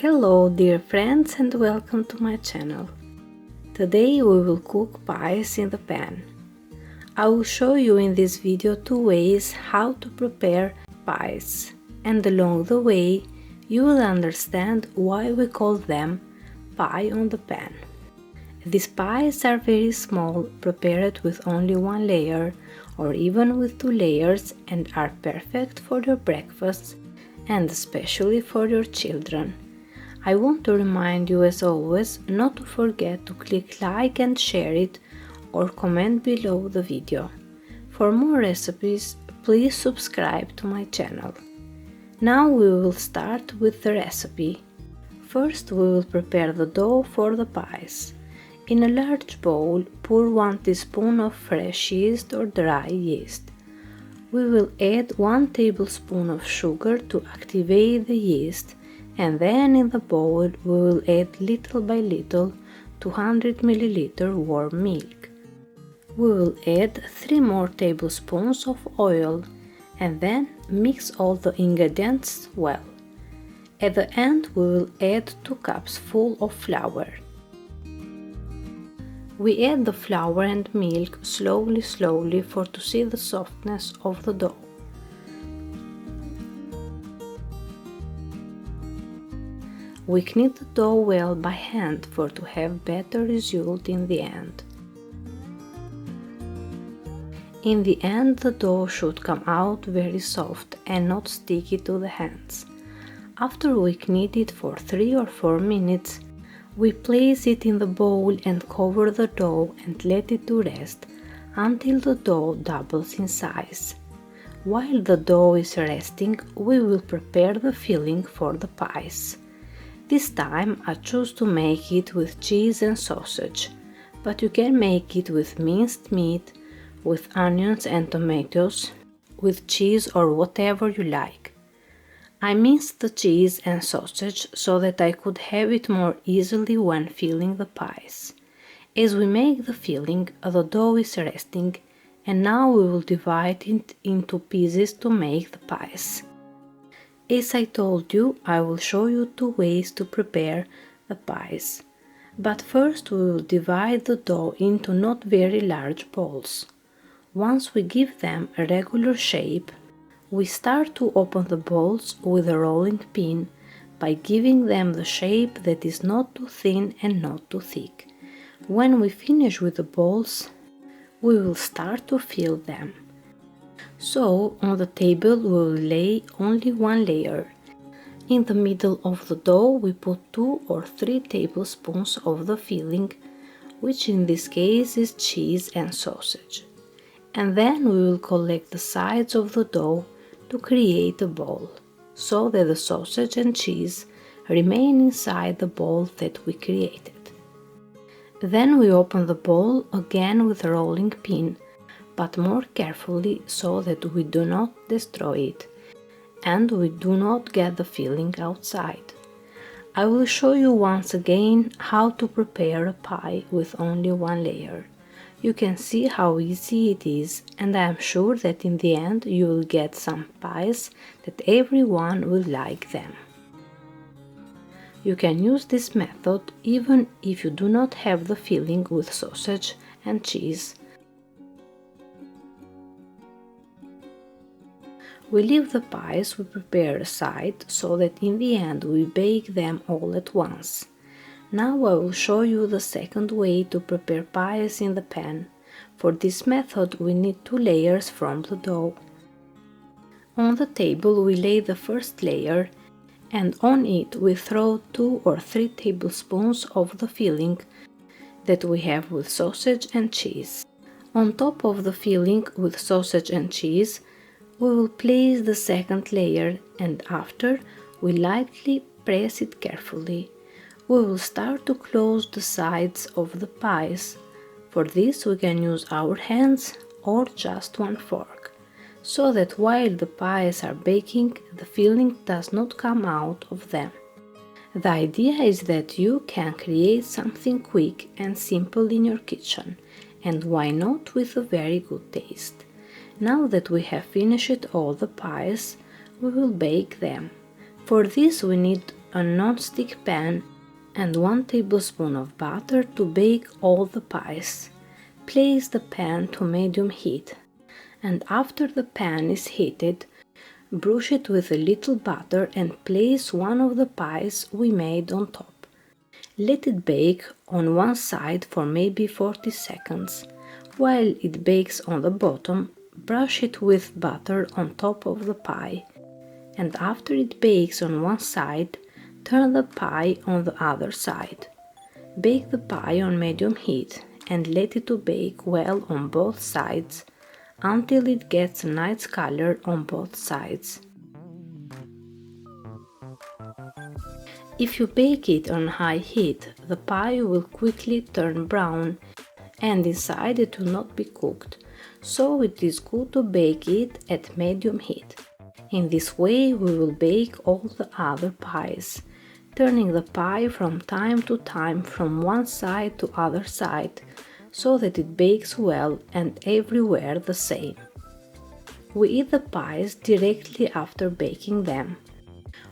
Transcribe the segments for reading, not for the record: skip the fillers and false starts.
Hello dear friends and welcome to my channel. Today we will cook pies in the pan. I will show you in this video two ways how to prepare pies, and along the way you will understand why we call them pie on the pan. These pies are very small, prepared with only one layer or even with two layers, and are perfect for your breakfasts and especially for your children. I want to remind you as always not to forget to click like and share it or comment below the video. For more recipes, please subscribe to my channel. Now we will start with the recipe. First we will prepare the dough for the pies. In a large bowl, pour 1 teaspoon of fresh yeast or dry yeast. We will add 1 tablespoon of sugar to activate the yeast, and then in the bowl we will add little by little 200 ml warm milk. We will add 3 more tablespoons of oil and then mix all the ingredients well. At the end we will add 2 cups full of flour. We add the flour and milk slowly for to see the softness of the dough. We knead the dough well by hand for to have better result in the end. In the end the dough should come out very soft and not sticky to the hands. After we knead it for 3 or 4 minutes, we place it in the bowl and cover the dough and let it to rest until the dough doubles in size. While the dough is resting, we will prepare the filling for the pies. This time I choose to make it with cheese and sausage, but you can make it with minced meat, with onions and tomatoes, with cheese or whatever you like. I minced the cheese and sausage so that I could have it more easily when filling the pies. As we make the filling, the dough is resting, and now we will divide it into pieces to make the pies. As I told you, I will show you two ways to prepare the pies. But first we will divide the dough into not very large balls. Once we give them a regular shape, we start to open the balls with a rolling pin by giving them the shape that is not too thin and not too thick. When we finish with the balls, we will start to fill them. So, on the table we will lay only one layer. In the middle of the dough we put 2 or 3 tablespoons of the filling, which in this case is cheese and sausage. And then we will collect the sides of the dough to create a ball, so that the sausage and cheese remain inside the ball that we created. Then we open the ball again with a rolling pin, but more carefully so that we do not destroy it and we do not get the filling outside. I will show you once again how to prepare a pie with only one layer. You can see how easy it is, and I am sure that in the end you will get some pies that everyone will like them. You can use this method even if you do not have the filling with sausage and cheese. We leave the pies we prepare aside so that in the end we bake them all at once. Now I will show you the second way to prepare pies in the pan. For this method we need 2 layers from the dough. On the table we lay the first layer, and on it we throw 2 or 3 tablespoons of the filling that we have with sausage and cheese. On top of the filling with sausage and cheese, we will place the second layer, and after we lightly press it carefully. We will start to close the sides of the pies. For this we can use our hands or just one fork, so that while the pies are baking, the filling does not come out of them. The idea is that you can create something quick and simple in your kitchen, and why not with a very good taste. Now that we have finished all the pies, we will bake them. For this we need a non-stick pan and 1 tablespoon of butter to bake all the pies. Place the pan to medium heat, and after the pan is heated, brush it with a little butter and place one of the pies we made on top. Let it bake on one side for maybe 40 seconds. While it bakes on the bottom, brush it with butter on top of the pie, and after it bakes on one side, turn the pie on the other side. Bake the pie on medium heat and let it to bake well on both sides until it gets a nice color on both sides. If you bake it on high heat, the pie will quickly turn brown and inside it will not be cooked, so it is good to bake it at medium heat. In this way we will bake all the other pies, turning the pie from time to time from one side to other side, so that it bakes well and everywhere the same. We eat the pies directly after baking them,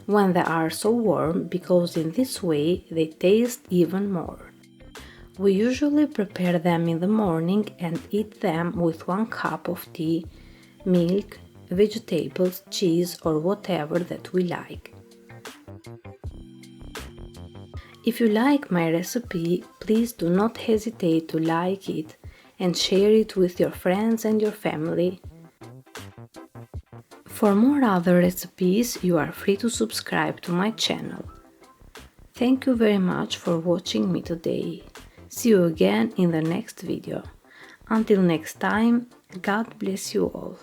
when they are so warm, because in this way they taste even more. We usually prepare them in the morning and eat them with 1 cup of tea, milk, vegetables, cheese or whatever that we like. If you like my recipe, please do not hesitate to like it and share it with your friends and your family. For more other recipes, you are free to subscribe to my channel. Thank you very much for watching me today. See you again in the next video. Until next time, God bless you all.